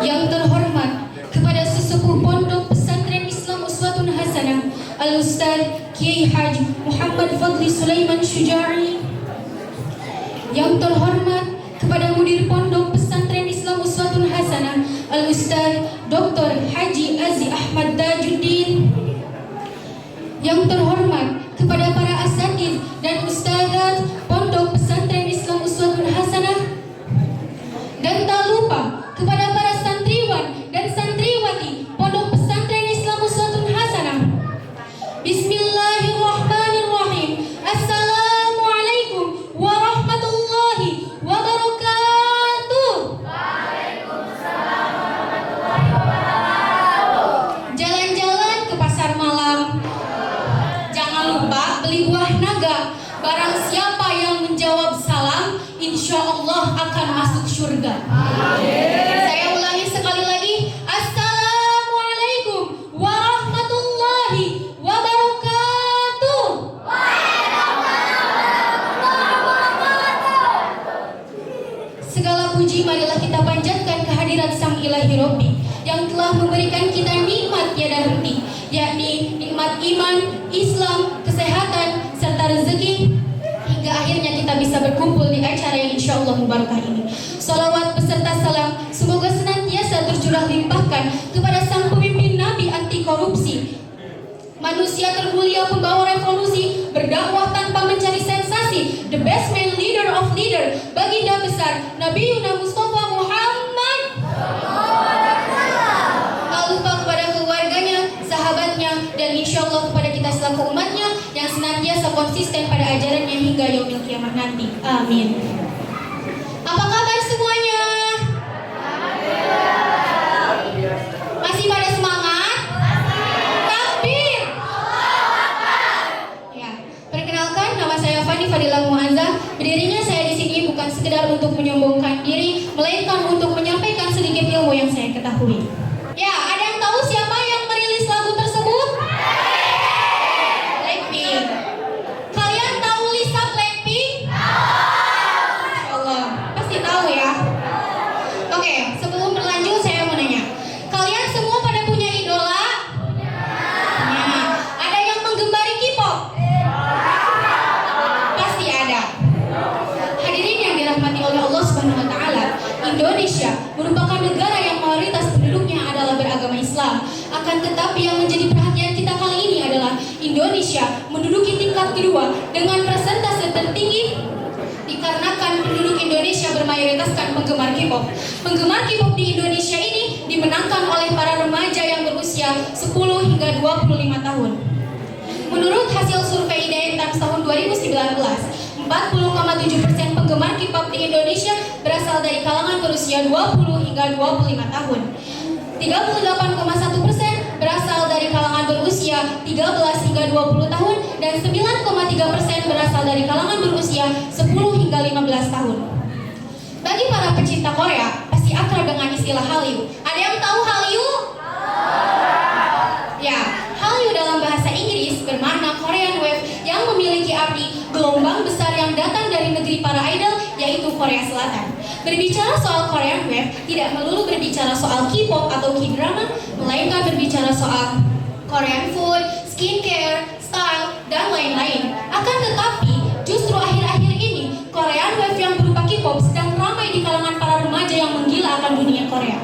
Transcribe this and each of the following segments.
Yang terhormat kepada sesepuh Pondok Pesantren Islam Uswatun Hasanah Al-Ustaz Kiai Haji Muhammad Fadli Sulaiman Syuja'i. Yang terhormat kepada Mudir Pondok Pesantren Islam Uswatun Hasanah Al-Ustaz Dr. Haji Aziz Ahmad Tajuddin. Yang terhormat kepada para asatidz dan ustadzat Pondok Pesantren Islam Uswatun Hasanah. Dan tak lupa kepada para santriwan dan santriwati Pondok Pesantren Islam Uswatun Hasanah. Bismillahirrahmanirrahim. Assalamualaikum warahmatullahi wabarakatuh. Waalaikumsalam warahmatullahi wabarakatuh. Jalan-jalan ke pasar malam, jangan lupa beli buah naga. Barang siapa yang menjawab salam, insya Allah akan masuk surga. Saya ulangi sekali lagi. Assalamualaikum warahmatullahi wabarakatuh. Segala puji marilah kita panjatkan kehadirat Sang Ilahi Robbi yang telah memberikan kita nikmat tiada henti, yakni nikmat iman, Islam, kesehatan, serta rezeki, hingga akhirnya kita bisa berkumpul di acara yang insya Allah mubarakah ini. Salawat beserta salam semoga senantiasa tercurah limpahkan kepada sang pemimpin Nabi anti korupsi, manusia termulia pembawa revolusi, berdakwah tanpa mencari sensasi, the best man leader of leader, baginda besar Nabi Yuna Mustafa Muhammad. Tak lupa kepada keluarganya, sahabatnya, dan insya Allah kepada kita selaku umatnya yang senantiasa konsisten pada ajarannya hingga yaumil kiamah nanti. Amin. Apa kabar semuanya? Masih pada semangat? Takbir! Ya, perkenalkan nama saya Fani Fadilah Muazzah. Berdirinya saya di sini bukan sekedar untuk menyombongkan diri, melainkan untuk menyampaikan sedikit ilmu yang saya ketahui. Ya, ada yang tahu siapa yang merilis lagu tersebut? Blackpink. Kalian tahu Lisa Blackpink? Insya Allah, pasti tahu ya. Oke, sebelum berlanjut saya mau nanya, kalian semua pada punya idola? Punya. Ada yang menggemari K-pop? Pasti ada. Hadirin yang dirahmati oleh Allah Subhanahu wa taala, Indonesia merupakan negara yang mayoritas penduduknya adalah beragama Islam. Akan tetapi yang menjadi perhatian kita kali ini adalah Indonesia menduduki tingkat kedua dengan persentase tertinggi dikarenakan penduduk Indonesia bermayoritaskan penggemar K-pop. Penggemar K-pop di Indonesia ini dimenangkan oleh para remaja yang berusia 10 hingga 25 tahun. Menurut hasil survei Hidayat Times tahun 2019, 40,7% penggemar K-pop di Indonesia berasal dari kalangan berusia 20 hingga 25 tahun. 38,1% berasal dari kalangan berusia 13 hingga 20 tahun dan 9,3% berasal dari kalangan berusia 10 hingga 15 tahun. Bagi para pecinta Korea, pasti akrab dengan istilah Hallyu. Ada yang tahu Hallyu? Ya, Hallyu dalam bahasa Inggris bermakna Korean Wave yang memiliki arti gelombang besar yang datang dari negeri para idol, yaitu Korea Selatan. Berbicara soal Korean Wave tidak melulu berbicara soal K-pop atau K-drama, melainkan berbicara soal Korean food, skincare, style, dan lain-lain. Akan tetapi, justru akhir-akhir ini Korean Wave yang berupa K-pop sedang ramai di kalangan para remaja yang menggila akan dunia Korea.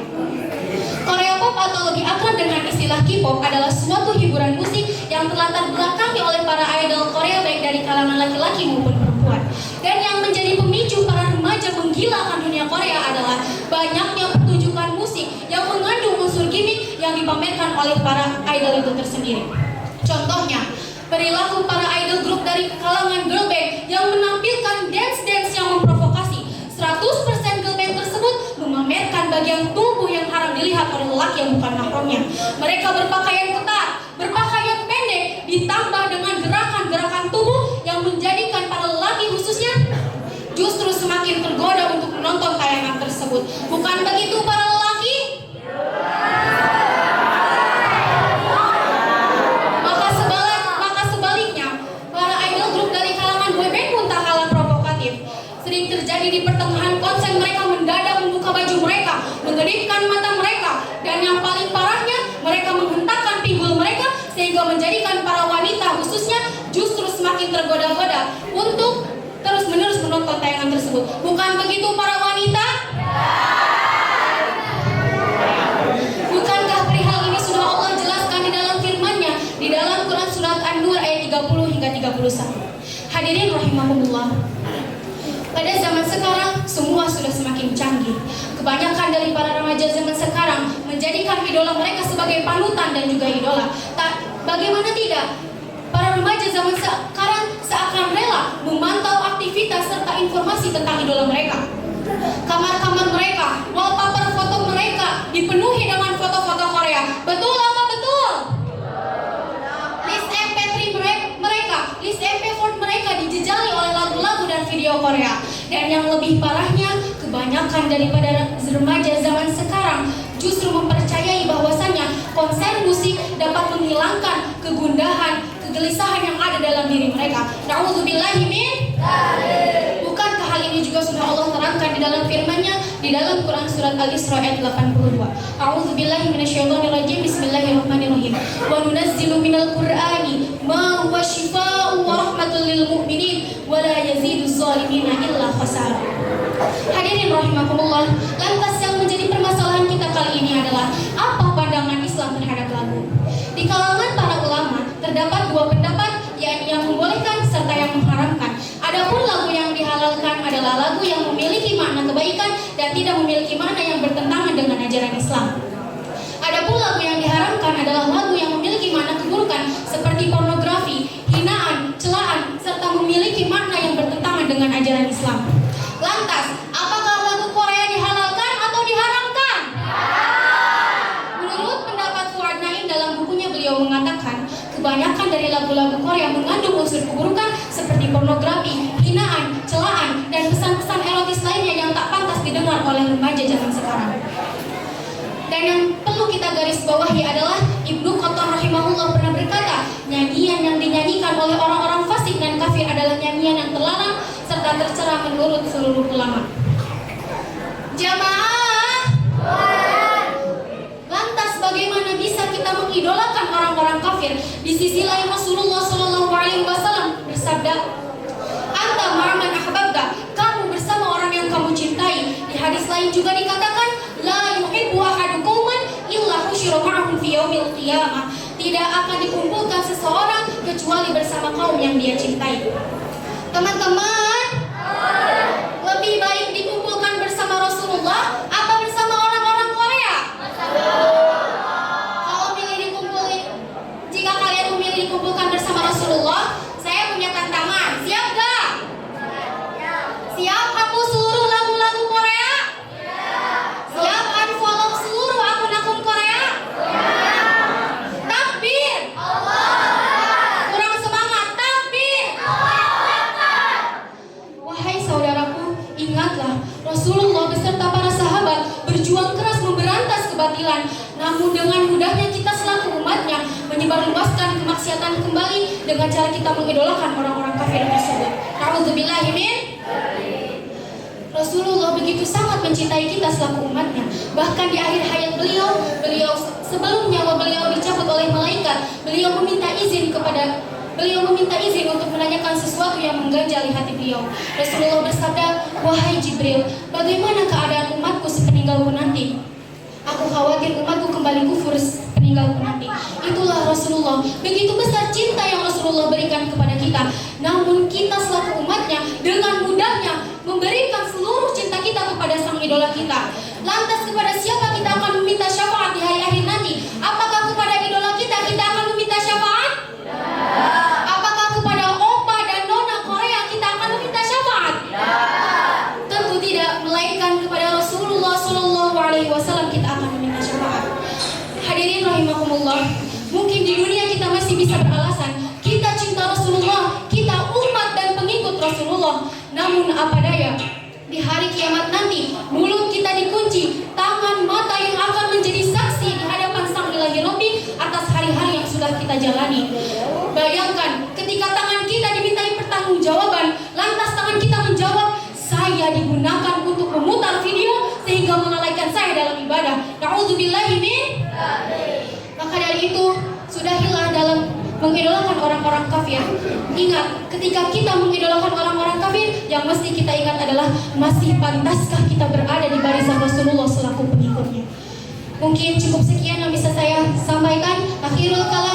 Korea Pop atau lebih akrab dengan istilah K-pop adalah suatu hiburan musik yang terlatar belakangi oleh para idol Korea baik dari kalangan laki-laki maupun perempuan. Dan yang menjadi pemicu para remaja menggila akan dunia Korea adalah banyaknya pertunjukan musik yang mengandung unsur gimmick yang dipamerkan oleh para idol itu tersendiri. Contohnya, perilaku para idol grup dari kalangan girl band yang menampilkan dance-dance yang memprovokasi. 100% girl band tersebut memamerkan bagian tubuh yang haram dilihat oleh lelaki yang bukan mahramnya. Mereka berpakaian ketat, berpakaian pendek, ditambah dengan gerakan-gerakan tubuh yang menjadikan para lelaki khususnya justru semakin tergoda untuk menonton tayangan tersebut. Bukan begitu para lelaki? Maka sebaliknya, para idol grup dari kalangan boyband pun tak kalah provokatif. Sering terjadi di pertengahan konser mereka mendadak membuka baju mereka, mengedipkan mata mereka, tergoda-goda untuk terus-menerus menonton tayangan tersebut. Bukan begitu para wanita? Bukankah perihal ini sudah Allah jelaskan di dalam firman-Nya di dalam Quran surat An-Nur ayat 30 hingga 31. Hadirin rahimakumullah. Pada zaman sekarang semua sudah semakin canggih. Kebanyakan dari para remaja zaman sekarang menjadikan idola mereka sebagai panutan dan juga idola. Bagaimana tidak? Para remaja zaman sekarang seakan rela memantau aktivitas serta informasi tentang idola mereka. Kamar-kamar mereka, wallpaper foto mereka dipenuhi dengan foto-foto Korea. Betul apa betul? List MP3 mereka, list MP4 mereka dijejali oleh lagu-lagu dan video Korea. Dan yang lebih parahnya, kebanyakan daripada remaja zaman sekarang justru mempercayai bahwasannya konser musik dapat menghilangkan kegundahan, kegelisahan yang ada dalam diri mereka. Na'udzubillahi min dzalik. Bukankah hal ini juga sudah Allah terangkan di dalam firman-Nya di dalam Quran surat Al-Isra ayat 82. A'udzubillahi minasyaitonirrajim. Bismillahirrahmanirrahim. Wa nunazzilu minal Qur'ani ma huwa syifaa'un wa rahmatul lil mu'minin wa la yaziduz zalimina illa khasara. Hadirin rahimakumullah, lantas yang menjadi permasalahan kita kali ini adalah apa pandangan Islam terhadap lagu? Di kalangan para ulama terdapat dua pendapat, yakni yang membolehkan serta yang mengharamkan. Adapun lagu yang dihalalkan adalah lagu yang memiliki makna kebaikan dan tidak memiliki makna yang bertentangan dengan ajaran Islam. Adapun lagu yang diharamkan adalah lagu yang memiliki makna keburukan seperti pornografi, hinaan, celaan, serta memiliki makna yang bertentangan dengan ajaran Islam. Lantas, apakah lagu Korea dihalalkan atau diharamkan? Menurut pendapat Fuad Naim dalam bukunya, beliau mengatakan kebanyakan dari lagu-lagu Korea mengandung unsur keburukan seperti pornografi, hinaan, celaan, dan pesan-pesan erotis lainnya yang tak pantas didengar oleh remaja zaman sekarang. Dan yang perlu kita garis bawahi adalah Ibnu Qattan rahimahullah pernah berkata, nyanyian yang dinyanyikan oleh orang-orang fasik dan kafir adalah nyanyian yang terlarang serta tercela menurut seluruh ulama. Jamaah, lantas bagaimana bisa kita mengidolakan orang-orang kafir? Di sisi lain Rasulullah SAW bersabda, "Anta ma'aman ahbabta," kamu bersama orang yang kamu cintai. Di hadis lain juga dikatakan, "La yuhibbu ahadu qauman illa husyira ma'ahum fi yaumil qiyamah." Tidak akan dikumpulkan seseorang kecuali bersama kaum yang dia cintai. Teman-teman, lebih baik dikumpulkan bersama Rasulullah atau bersama orang-orang Korea? Kalau milih dikumpulin, jika kalian memilih dikumpulkan bersama Rasulullah, saya punya tantangan. Siap gak? Siap hapus seluruh lagu-lagu Korea? Siap unfollow seluruh akun-akun Korea? Takbir! Kurang semangat, takbir! Wahai saudaraku, ingatlah Rasulullah beserta para sahabat berjuang keras memberantas kebatilan. Namun dengan mudahnya kita selaku umatnya menyebarluaskan kemaksiatan kembali dengan cara kita mengidolakan orang-orang kafir tersebut. Na'udzubillahi min. Rasulullah begitu sangat mencintai kita selaku umatnya. Bahkan di akhir hayat beliau sebelum nyawa beliau dicabut oleh malaikat, beliau meminta izin untuk menanyakan sesuatu yang mengganjali hati beliau. Rasulullah bersabda, "Wahai Jibril, bagaimana keadaan umatku sepeninggalku nanti? Aku khawatir umatku kembali kufur peninggalku nanti." Itulah Rasulullah. Begitu besar cinta yang Rasulullah berikan kepada kita. Namun kita selaku umatnya dengan mudahnya memberikan seluruh cinta kita kepada sang idola kita. Lantas kepada siapa kita akan meminta syafaat di hari akhir nanti? Apakah kepada idola kita akan meminta syafaat? Apakah kepada opa dan nona Korea kita akan meminta syafaat? Tentu tidak, melainkan kepada Rasulullah SAW kita akan meminta syafaat. Hadirin rahimakumullah, mungkin di dunia kita masih bisa beralasan kita cinta Rasulullah, kita umat dan pengikut Rasulullah. Namun apa daya, di hari kiamat nanti mulut kita dikunci, tangan mata yang akan menjadi saksi di hadapan Sang Ilahi Rabbi atas hari-hari yang sudah kita jalani. Bayangkan ketika tangan kita dimintai pertanggungjawaban, lantas tangan kita menjawab, "Saya digunakan untuk memutar video sehingga melalaikan saya dalam ibadah." Na'udzubillahi min. Maka dari itu, sudahilah dalam mengidolakan orang-orang kafir. Ingat, ketika kita mengidolakan orang-orang kafir, yang mesti kita ingat adalah masih pantaskah kita berada di barisan Rasulullah selaku pengikutnya. Mungkin cukup sekian yang bisa saya sampaikan. Akhirul kalam.